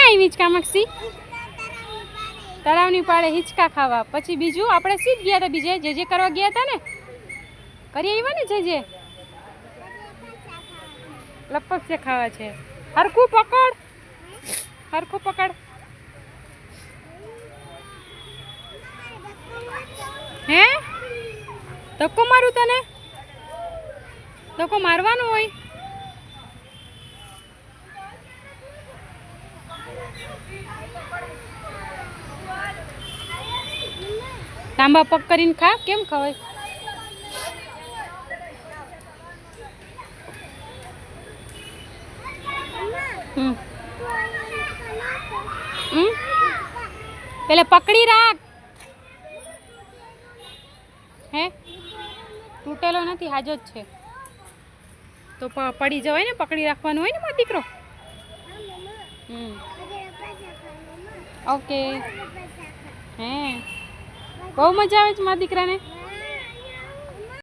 ક્યાં આવી કામાક્ષી? તળાવની પાળે હિંચકા ખાવા. પછી બીજું આપણે સીધ ગયા હતા બીજે જે કરવા ગયા હતા ને, કરી આવ્યા ને જે લપસ્યા ખાવા છે. હરખું પકડ, હરખું પકડ. હે ધક્કો મારું તને? ધક્કો મારવાનો હોય? લાંબા પગ કરીને ખા. કેમ ખવાય? પેલે પકડી રાખ. હે તૂટેલો નથી, હાજો જ છે. તો પડી જવાય ને, પકડી રાખવાનું હોય ને મારો દીકરો. ઓકે. હે બહુ મજા આવે છે મારા દીકરાને.